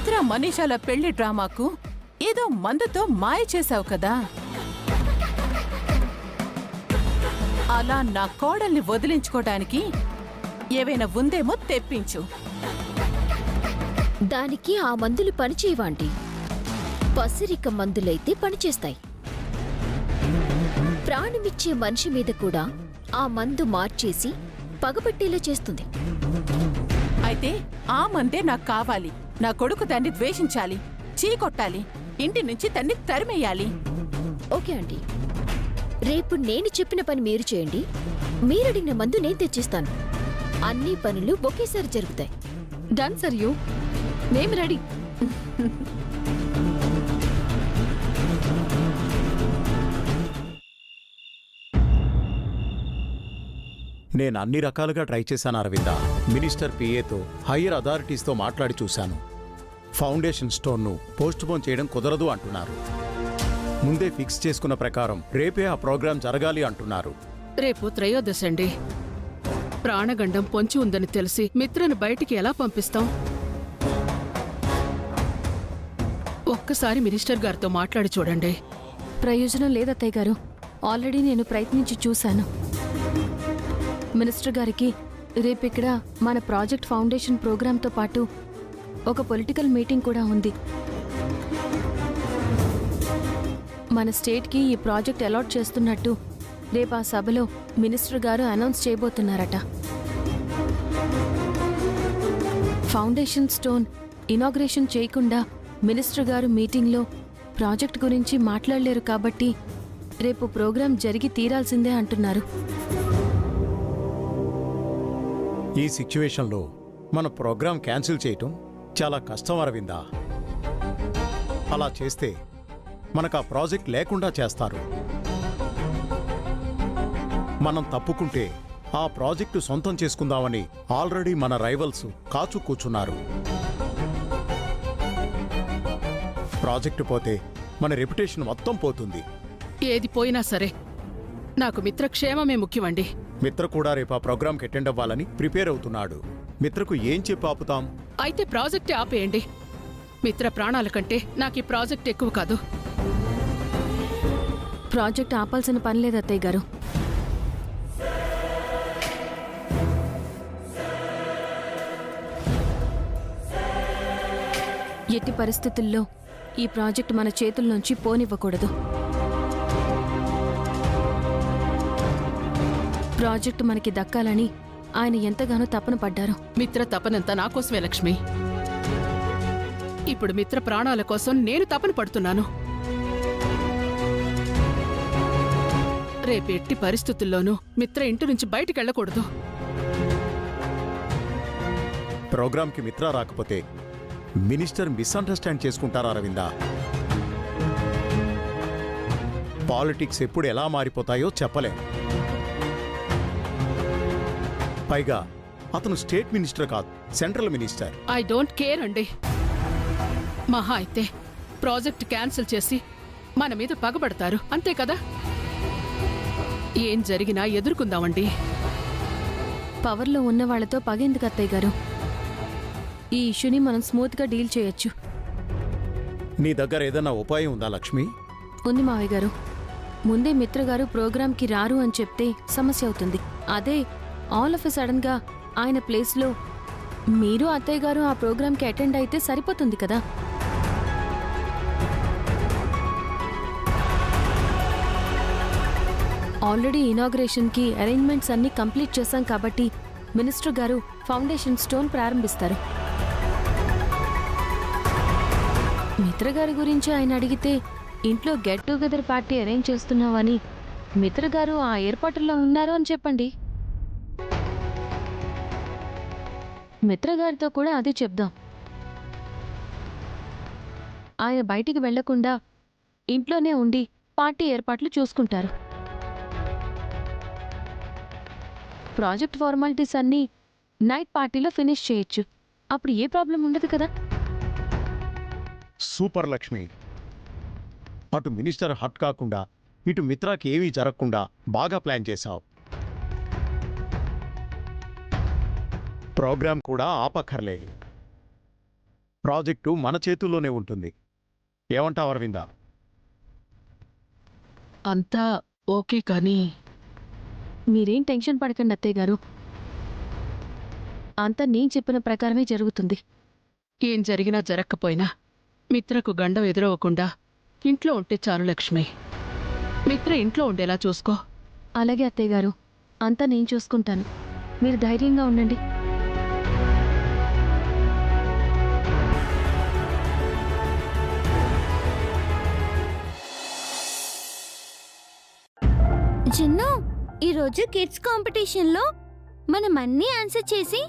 మిత్ర మనీషాల పెళ్లి డ్రామాకు ఏదో మందుతో మాయ చేశావు కదా. అలా నా కోడల్ని వదిలించుకోవడానికి ఏవైనా ఉందేమో తెప్పించు. దానికి ఆ మందులు పనిచేయవాంటి. పసిరిక మందులైతే పనిచేస్తాయి. ప్రాణమిచ్చే మనిషి మీద కూడా ఆ మందు మార్చేసి పగబట్టేలా చేస్తుంది. అయితే ఆ మందే నాకు కావాలి. నా కొడుకు దాన్ని ద్వేషించాలి, చీకొట్టాలి, ఇంటి నుంచి తన్ని తరిమేయాలి. ఓకే ఆంటీ, రేపు నేను చెప్పిన పని మీరు చేయండి. మీరడిగిన మందు నేను తెచ్చిస్తాను. అన్ని పనులు ఒకేసారి జరుగుతాయి. డన్ సరియు, మేము రెడీ. నేను అన్ని రకాలుగా ట్రై చేశాను అరవింద. మినిస్టర్ పిఏతో, హయ్యర్ అథారిటీస్తో మాట్లాడి చూశాను. ఫౌండేషన్ స్టోన్ను పోస్ట్పోన్ చేయడం కుదరదు అంటున్నారు. ముందే ఫిక్స్ చేసుకున్న ప్రకారం రేపే ఆ ప్రోగ్రాం జరగాలి అంటున్నారు. రేపు త్రయోదశి అండి. ప్రాణగండం పొంచి ఉందని తెలిసి మిత్రను బయటికి ఎలా పంపిస్తాం? ఒక్కసారి మినిస్టర్ గారితో మాట్లాడి చూడండి. ప్రయోజనం లేదత్తయ్య గారు. ఆల్రెడీ నేను ప్రయత్నించి చూశాను. మినిస్టర్ గారికి రేపిక్కడ మన ప్రాజెక్ట్ ఫౌండేషన్ ప్రోగ్రాంతో పాటు ఒక పొలిటికల్ మీటింగ్ కూడా ఉంది. మన స్టేట్కి ఈ ప్రాజెక్ట్ అలాట్ చేస్తున్నట్టు రేపు ఆ సభలో మినిస్టర్ గారు అనౌన్స్ చేయబోతున్నారట. ఫౌండేషన్ స్టోన్ ఇనాగ్రేషన్ చేయకుండా మినిస్టర్ గారు మీటింగ్లో ప్రాజెక్ట్ గురించి మాట్లాడలేరు కాబట్టి రేపు ప్రోగ్రాం జరిగి తీరాల్సిందే అంటున్నారు. ఈ సిచ్యువేషన్లో మన ప్రోగ్రాం క్యాన్సిల్ చేయటం చాలా కష్టం అరవిందా. అలా చేస్తే మనకు ఆ ప్రాజెక్ట్ లేకుండా చేస్తారు. మనం తప్పుకుంటే ఆ ప్రాజెక్టు సొంతం చేసుకుందామని ఆల్రెడీ మన రైవల్స్ కాచు కూర్చున్నారు. ప్రాజెక్టు పోతే మన రెప్యుటేషన్ మొత్తం పోతుంది. ఏది పోయినా సరే నాకు మిత్రక్షేమమే ముఖ్యమండి. మిత్ర కూడా రేపు ఆ ప్రోగ్రాంకి అటెండ్ అవ్వాలని ప్రిపేర్ అవుతున్నాడు. మిత్రకు ఏం చెప్పి ఆపుతాం? అయితే ప్రాజెక్టే ఆపేయండి. మిత్ర ప్రాణాల కంటే నాకు ఈ ప్రాజెక్ట్ ఎక్కువ కాదు. ప్రాజెక్ట్ ఆపాల్సిన పని లేదు అత్తయ్య గారు. ఎట్టి పరిస్థితుల్లో ఈ ప్రాజెక్ట్ మన చేతుల్లోంచి పోనివ్వకూడదు. ప్రాజెక్టు మనకి దక్కాలని ఆయన ఎంతగానో తపన పడ్డారు. మిత్ర తపనంతా నా కోసమే లక్ష్మి. ఇప్పుడు మిత్ర ప్రాణాల కోసం నేను తపన పడుతున్నాను. రేపెట్టి పరిస్థితుల్లోనూ మిత్ర ఇంటి నుంచి బయటికెళ్ళకూడదు. ప్రోగ్రాంకి మిత్ర రాకపోతే మినిస్టర్ మిస్అండర్స్టాండ్ చేసుకుంటారా అరవిందా? పాలిటిక్స్ ఎప్పుడు ఎలా మారిపోతాయో చెప్పలేం. పైగా అతను స్టేట్ మినిస్టర్ కాదు, central minister. I don't care అండి. మహా అయితే ప్రాజెక్ట్ క్యాన్సిల్ చేసి మన మీద పగబడతారు, అంతే కదా. ఏం జరిగినా ఎదుర్కొందామండి. పవర్లో ఉన్న వాళ్లతో పగెందుకు అత్తయ్య గారు? ఈ ఇష్యూని మనం స్మూత్గా డీల్ చేయొచ్చు. నీ దగ్గర ఏదైనా ఉపాయం ఉందా లక్ష్మి? ఉంది మావయ్య గారు. ముందే మిత్రగారు ప్రోగ్రాంకి రారు అని చెప్తే సమస్య అవుతుంది. అదే ఆల్ ఆఫ్ ఎ సడన్ గా ఆయన ప్లేస్లో మీరు అత్తయ్య గారు ఆ ప్రోగ్రాంకి అటెండ్ అయితే సరిపోతుంది కదా. ఆల్రెడీ ఇనాగ్రేషన్కి అరేంజ్మెంట్స్ అన్నీ కంప్లీట్ చేశాం కాబట్టి మినిస్టర్ గారు ఫౌండేషన్ స్టోన్ ప్రారంభిస్తారు. మిత్ర గారి గురించి ఆయన అడిగితే ఇంట్లో గెట్ టుగెదర్ పార్టీ అరేంజ్ చేస్తున్నామని మిత్ర గారు ఆ ఏర్పాటులో ఉన్నారు అని చెప్పండి. మిత్ర గారితో కూడా అదే చెప్దాం. ఆయన బయటికి వెళ్లకుండా ఇంట్లోనే ఉండి పార్టీ ఏర్పాట్లు చూసుకుంటారు. ప్రాజెక్ట్ ఫార్మాలిటీస్ అన్నీ నైట్ పార్టీలో ఫినిష్ చేయొచ్చు. అప్పుడు ఏ ప్రాబ్లం ఉండదు కదా. సూపర్ లక్ష్మి. అటు మినిస్టర్ హట్ కాకుండా ఇటు మిత్రాకి ఏమీ జరగకుండా బాగా ప్లాన్ చేశావు. ప్రోగ్రాం కూడా ఆపక్కర్లే. ప్రాజెక్టు మన చేతుల్లోనే ఉంటుంది. ఏమంటావు అరవింద? అంతా ఓకే కానీ మీరేం టెన్షన్ పడకండి అత్తయ్య గారు, అంతా నేను చెప్పిన ప్రకారమే జరుగుతుంది. ఏం జరిగినా జరక్కపోయినా మిత్రకు గండం ఎదురవ్వకుండా ఇంట్లో ఉంటే చాలు లక్ష్మి. మిత్ర ఇంట్లో ఉండేలా చూసుకో. అలాగే అత్తయ్య గారు, అంతా నేను చూసుకుంటాను. మీరు ధైర్యంగా ఉండండి. చిన్ను, ఈరోజు కిడ్స్ కాంపిటీషన్లో మనం అన్నీ ఆన్సర్ చేసి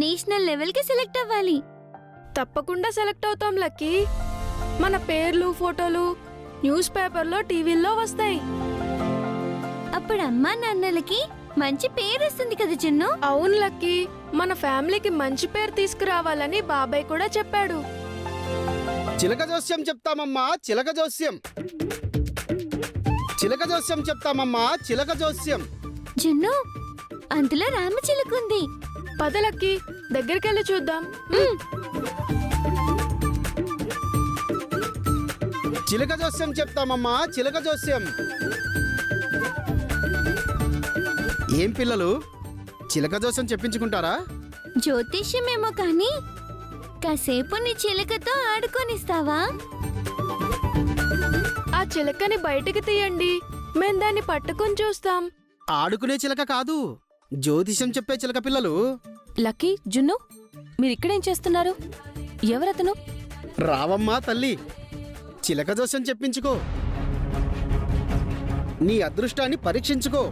నేషనల్ లెవెల్కి సెలెక్ట్ అవ్వాలి. తప్పకుండా సెలెక్ట్ అవుతాం లక్కీ. మన పేర్లు ఫోటోలు న్యూస్ పేపర్లో టీవీల్లో వస్తాయి. అప్పుడు అమ్మా నాన్నలకి మంచి పేరు వస్తుంది కదా చిన్ను. అవును లక్కీ, మన ఫ్యామిలీకి మంచి పేరు తీసుకురావాలని బాబాయ్ కూడా చెప్పాడు. చిలక జోస్యం చెప్తామమ్మా, చిలక జోస్యం. చిలక జోస్యం చెప్తామమ్మా, చిలక జోస్యం. చిన్ను, అందులో రామచిలుకుంది. పద లక్కీ, దగ్గరికెళ్ళి చూద్దాం. చిలక జోస్యం చెప్తామమ్మా, చిలక జోస్యం. ఏం పిల్లలు, చిలక జోస్యం చెప్పించుకుంటారా? జ్యోతిష్యమేమో కానీ కాసేపు నీ చిలుకతో ఆడుకొనిస్తావా? ఆ చిలకని బయటికి తీయండి, మేం దాన్ని పట్టుకుని చూస్తాం. ఆడుకునే చిలక కాదు, జ్యోతిషం చెప్పే చిలక పిల్లలు. లక్కీ, జున్ను, మీరిక్కడేం చేస్తున్నారు? ఎవరతను? రావమ్మా తల్లి, చిలక జోస్యం చెప్పించుకో. నీ అదృష్టాన్ని పరీక్షించుకో.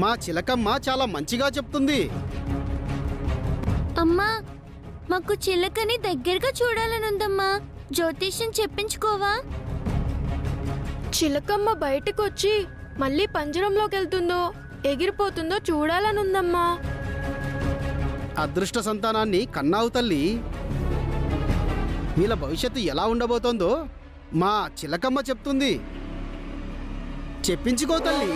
మా చిలకమ్మ చాలా మంచిగా చెప్తుంది. అమ్మా, మాకు చిలకని దగ్గరగా చూడాలనుందమ్మా. జ్యోతిష్యం చెప్పించుకోవా? చిలకమ్మ బయటకొచ్చి మళ్ళీ పంజరంలోకి వెళ్తుందో ఎగిరిపోతుందో చూడాలనుందమ్మా. అదృష్ట సంతానాన్ని కన్నావు తల్లి. వీళ్ళ భవిష్యత్తు ఎలా ఉండబోతోందో మా చిలకమ్మ చెప్తుంది. చెప్పించుకో తల్లి.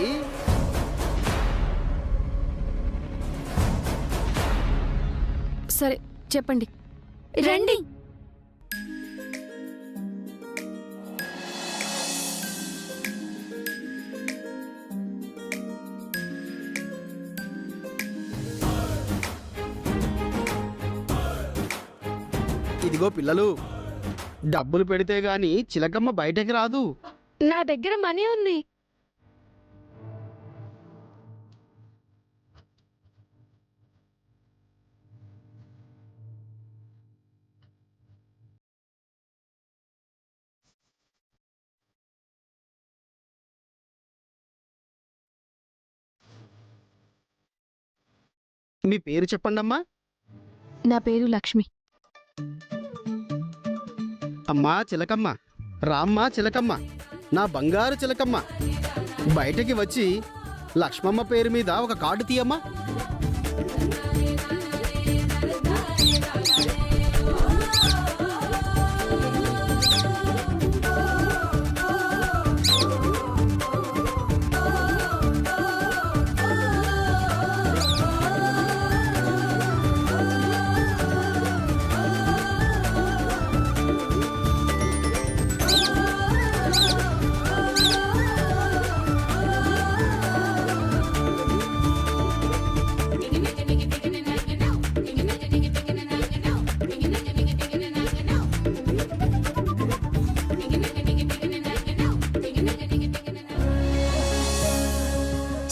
సరే, చెప్పండి. రండి. ఇదిగో పిల్లలు, డబ్బులు పెడితే గాని చిలకమ్మ బయటకి రాదు. నా దగ్గర మనీ ఉంది. మీ పేరు చెప్పండమ్మా. నా పేరు లక్ష్మి. అమ్మా చిలకమ్మ, రామ్మా చిలకమ్మ, నా బంగారు చిలకమ్మ, బయటకి వచ్చి లక్ష్మమ్మ పేరు మీద ఒక కార్డు తీయమ్మా.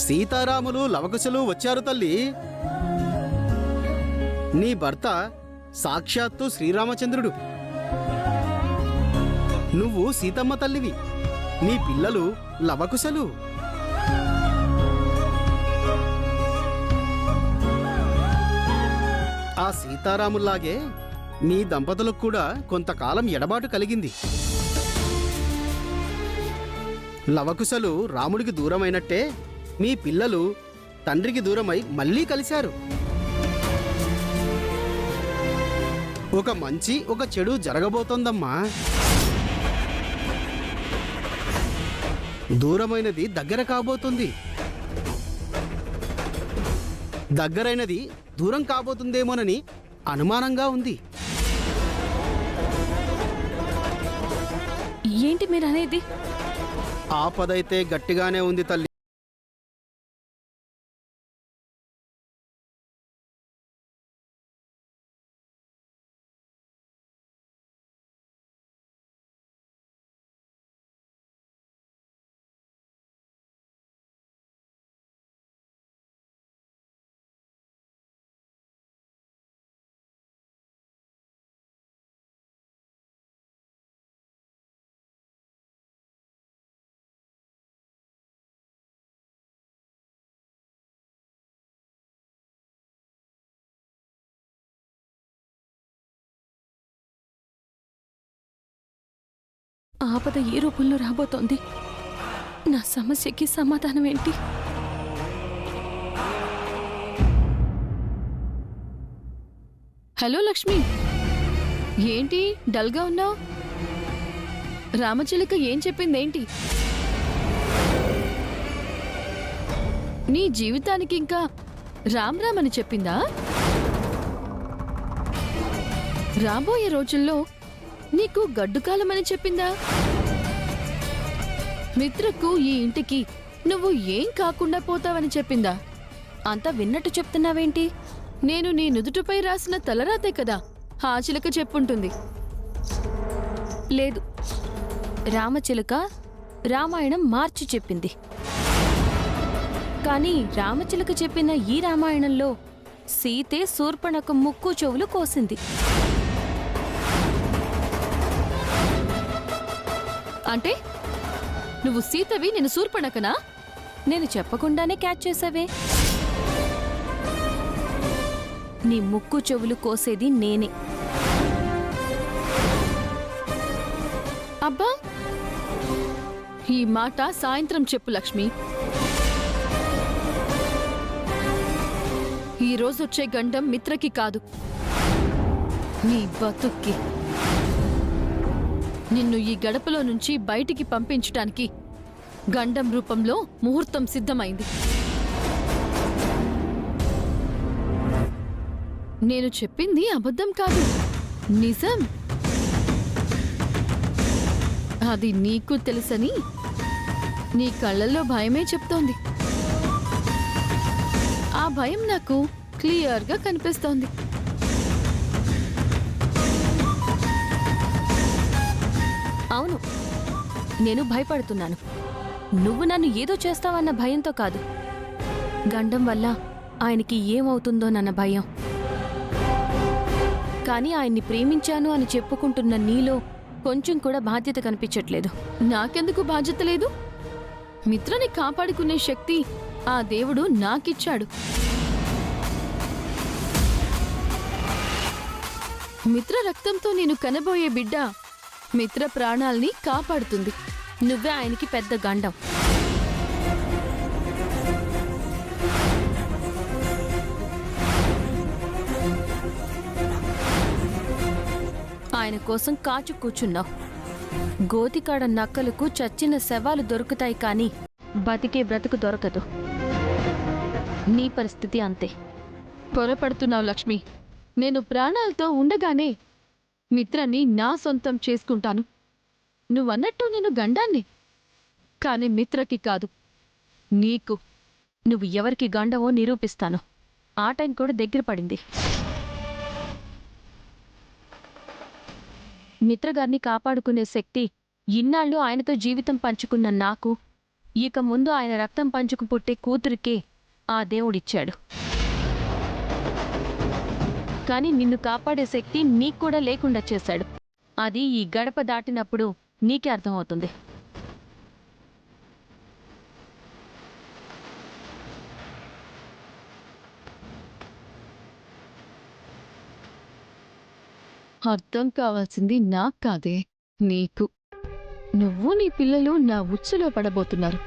సీతారాములు లవకుశలు వచ్చారు తల్లి. నీ భర్త సాక్షాత్తు శ్రీరామచంద్రుడు. నువ్వు సీతమ్మ తల్లివి. నీ పిల్లలు లవకుశలు. ఆ సీతారాముల్లాగే మీ దంపతులకు కూడా కొంతకాలం ఎడబాటు కలిగింది. లవకుశలు రాముడికి దూరమైనట్టే మీ పిల్లలు తండ్రికి దూరమై మళ్ళీ కలిశారు. ఒక మంచి ఒక చెడు జరగబోతోందమ్మా. దూరమైనది దగ్గర కాబోతుంది, దగ్గరైనది దూరం కాబోతుందేమోనని అనుమానంగా ఉంది. ఏంటి మీరు అనేది? ఆపదైతే గట్టిగానే ఉంది తల్లి. ఆపద ఏ రూపంలో రాబోతోంది? నా సమస్యకి సమాధానం ఏంటి? హలో లక్ష్మి, ఏంటి డల్గా ఉన్నావు? రామచిలుక ఏం చెప్పిందేంటి? నీ జీవితానికి ఇంకా రామ్ రామ్ అని చెప్పిందా? రాబోయే రోజుల్లో నీకు గడ్డుకాలమని చెప్పిందా? మిత్రకు ఈ ఇంటికి నువ్వు ఏం కాకుండా పోతావని చెప్పిందా? అంతా విన్నట్టు చెప్తున్నావేంటి? నేను నీ నుదుటిపై రాసిన తలరాతే కదా ఆ చిలక చెప్పుంటుంది. లేదు, రామచిలుక రామాయణం మార్చి చెప్పింది. కానీ రామచిలుక చెప్పిన ఈ రామాయణంలో సీతే శూర్పణఖ ముక్కు చెవులు కోసింది. అంటే నువ్వు సీతవి, నేను శూర్పణఖనా? నేను చెప్పకుండానే క్యాచ్ చేసావే. నీ ముక్కు చెవులు కోసేది నేనే. అబ్బా, ఈ మాట సాయంత్రం చెప్పు లక్ష్మి. ఈ రోజొచ్చే గండం మిత్రకి కాదు, నీ బతుక్కి. నిన్ను ఈ గడపలో నుంచి బయటికి పంపించటానికి గండం రూపంలో ముహూర్తం సిద్ధమైంది. నేను చెప్పింది అబద్ధం కాదు, నిజం. అది నీకు తెలుసని నీ కళ్ళల్లో భయమే చెప్తోంది. ఆ భయం నాకు క్లియర్గా కనిపిస్తోంది. అవును, నేను భయపడుతున్నాను. నువ్వు నన్ను ఏదో చేస్తావన్న భయంతో కాదు, గండం వల్ల ఆయనకి ఏమవుతుందోనన్న భయం. కానీ ఆయన్ని ప్రేమించాను అని చెప్పుకుంటున్న నీలో కొంచెం కూడా బాధ్యత కనిపించట్లేదు. నాకెందుకు బాధ్యత లేదు? మిత్రని కాపాడుకునే శక్తి ఆ దేవుడు నాకిచ్చాడు. మిత్ర రక్తంతో నేను కనబోయే బిడ్డ మిత్ర ప్రాణాల్ని కాపాడుతుంది. నువ్వే ఆయనకి పెద్ద గండం. ఆయన కోసం కాచు కూర్చున్నావు. గోతికాడ నక్కలకు చచ్చిన శవాలు దొరుకుతాయి కానీ బతికే బ్రతుకు దొరకదు. నీ పరిస్థితి అంతే. పొరపడుతున్నావు లక్ష్మి. నేను ప్రాణాలతో ఉండగానే మిత్రని నా సొంతం చేసుకుంటాను. నువ్వన్నట్టు నేను గండాన్ని, కానీ మిత్రకి కాదు, నీకు. నువ్వు ఎవరికి గండవో నిరూపిస్తాను. ఆ టైం కూడా దగ్గర పడింది. మిత్రగారిని కాపాడుకునే శక్తి ఇన్నాళ్ళు ఆయనతో జీవితం పంచుకున్న నాకు, ఇక ముందు ఆయన రక్తం పంచుకు పుట్టే కూతురికే ఆ దేవుడిచ్చాడు. కానీ నిన్ను కాపాడే శక్తి నీకు కూడా లేకుండా చేశాడు. అది ఈ గడప దాటినప్పుడు నీకే అర్థమవుతుంది. అర్థం కావాల్సింది నాకు కాదే, నీకు. నువ్వు నీ పిల్లలు నా ఉచ్చులో పడబోతున్నారు.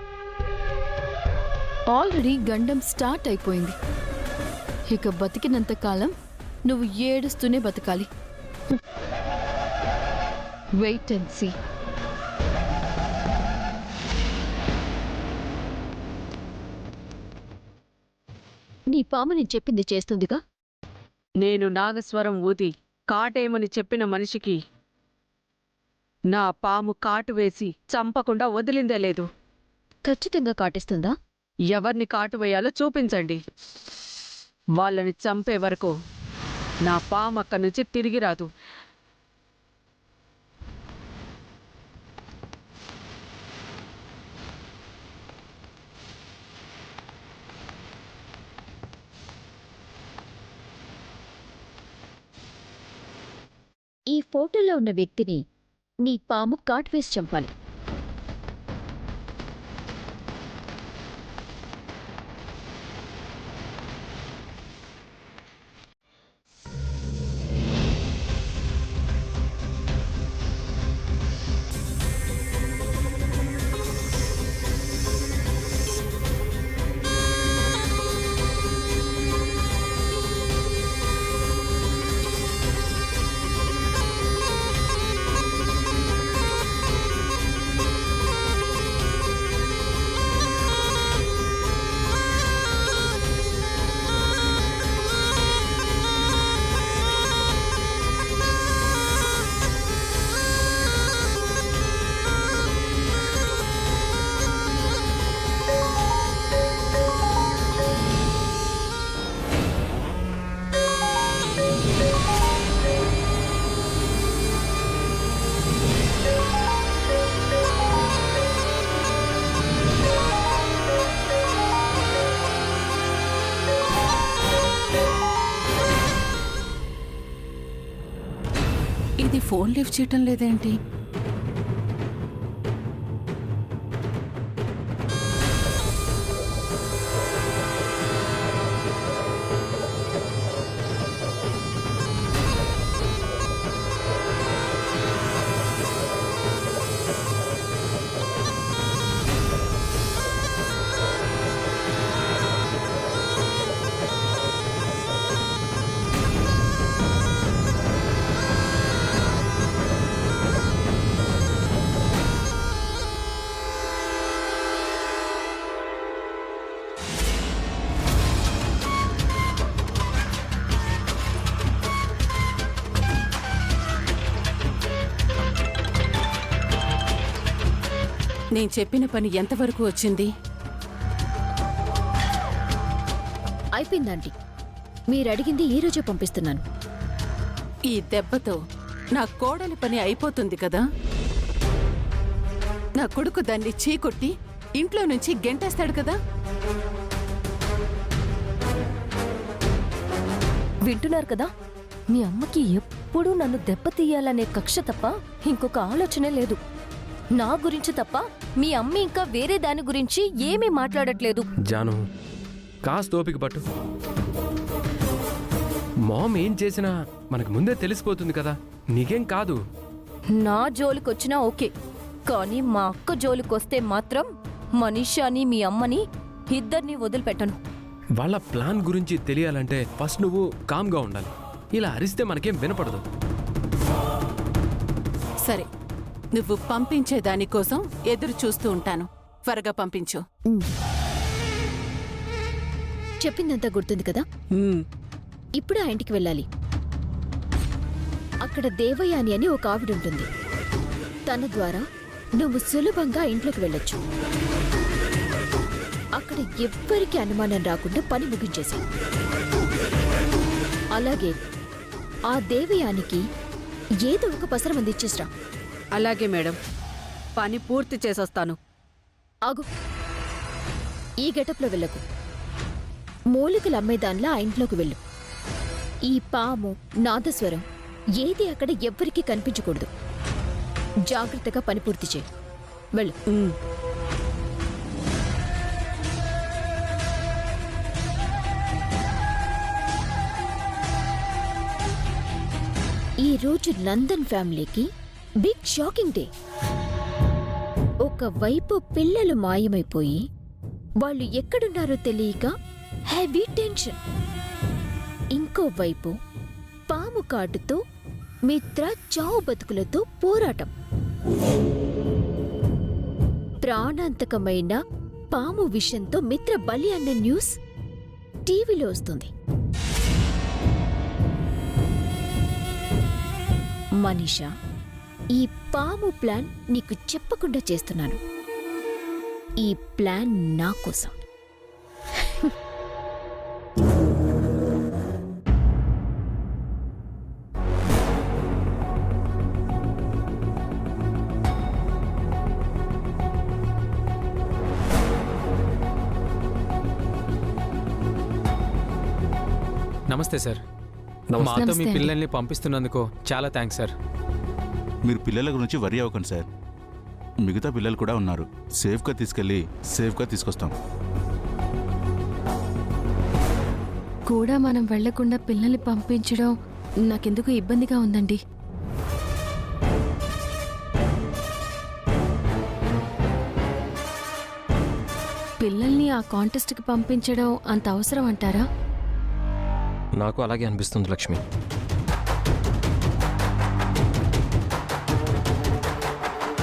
ఆల్రెడీ గండం స్టార్ట్ అయిపోయింది. ఇక బతికినంత కాలం నువ్వు ఏడుస్తూనే బతకాలి. Wait and see. నీ పాము నేను చెప్పింది చేస్తుందిగా. నేను నాగస్వరం ఊది కాటేయమని చెప్పిన మనిషికి నా పాము కాటు వేసి చంపకుండా వదిలిందే లేదు. ఖచ్చితంగా కాటేస్తుందా? ఎవర్ని కాటు వేయాలో చూపించండి. వాళ్ళని చంపే వరకు నా పాము అక్కడి నుంచి తిరిగి రాదు. ఈ ఫోటోలో ఉన్న వ్యక్తిని నీ పాము కాటు వేసి చంపాలి. ఇది ఫోన్ లిఫ్ట్ చేయటం లేదేంటి? నేను చెప్పిన పని ఎంతవరకు వచ్చింది? అయిపోయిందండి. మీరడిగింది ఈ రోజే పంపిస్తున్నాను. ఈ దెబ్బతో నా కోడలి పని అయిపోతుంది కదా. నా కొడుకు దాన్ని చీకొట్టి ఇంట్లో నుంచి గెంటేస్తాడు కదా. వింటున్నారు కదా, మీ అమ్మకి ఎప్పుడూ నన్ను దెబ్బతీయాలనే కక్ష తప్ప ఇంకొక ఆలోచనే లేదు. నా గురించి తప్ప మీ అమ్మ ఇంకా వేరే దాని గురించి ఏమీ మాట్లాడట్లేదు. జాను, కాస్త ఓపిక పట్టు. మామ్ ఏం చేసినా మనకు ముందే తెలిసిపోతుంది కదా, నీకేం కాదు. నా జోలికొచ్చినా ఓకే, కానీ మా అక్క జోలికొస్తే మాత్రం మనీషాని మీ అమ్మని ఇద్దరిని వదిలిపెట్టను. వాళ్ళ ప్లాన్ గురించి తెలియాలంటే ఫస్ట్ నువ్వు కామ్గా ఉండాలి. ఇలా అరిస్తే మనకేం వినపడదు. సరే, నువ్వు పంపించే దానికోసం ఎదురు చూస్తూ ఉంటాను. త్వరగా పంపించు. చెప్పిందంతా గుర్తుంది కదా. ఇప్పుడు ఆ ఇంటికి వెళ్ళాలి. అక్కడ దేవయాని అని ఒక ఆవిడుంటుంది. తన ద్వారా నువ్వు సులభంగా ఇంట్లోకి వెళ్ళొచ్చు. అక్కడ ఎవ్వరికి అనుమానం రాకుండా పని ముగించేసి, అలాగే ఆ దేవయానికి ఏదో ఒక పసరం అందించేసిరా. అలాగే మేడం, పని పూర్తి చేసొస్తాను. ఆగు, ఈ గెటప్లో వెళ్ళకు. మూలికలు అమ్మేదాన్లా ఆ ఇంట్లోకి వెళ్ళు. ఈ పాము, నాదస్వరం ఏది అక్కడ ఎవ్వరికీ కనిపించకూడదు. జాగ్రత్తగా పని పూర్తి చేయి. వెళ్ళు. ఈ రోజు నందన్ ఫ్యామిలీకి బిగ్ షాకింగ్ డే. ఒకవైపు పిల్లలు మాయమైపోయి వాళ్ళు ఎక్కడున్నారో తెలియక హెవీ టెన్షన్. ఇంకోవైపు పాము కాటుతో మిత్ర చావు బతుకులతో పోరాటం. ప్రాణాంతకమైన పాము విషంతో మిత్ర బలి అన్న న్యూస్ టీవీలో వస్తుంది. మనీషా, ఈ పాము ప్లాన్ నీకు చెప్పకుండా చేస్తున్నాను. ఈ ప్లాన్ నా కోసం. నమస్తే సార్. నమస్తే. మాతో మీ నమస్తే అండి. పిల్లల్ని పంపిస్తున్నందుకు చాలా థ్యాంక్స్ సార్. మీరు పిల్లల గురించి వరి అవ్వకండి సార్. మిగతా పిల్లలు కూడా ఉన్నారు. సేఫ్గా తీసుకెళ్ళి సేఫ్గా తీసుకొస్తాం. కూడా మనం వెళ్లకుండా పిల్లల్ని పంపించడం నాకెందుకు ఇబ్బందిగా ఉందండి. పిల్లల్ని ఆ కాంటెస్ట్కి పంపించడం అంత అవసరం అంటారా? నాకు అలాగే అనిపిస్తుంది లక్ష్మి.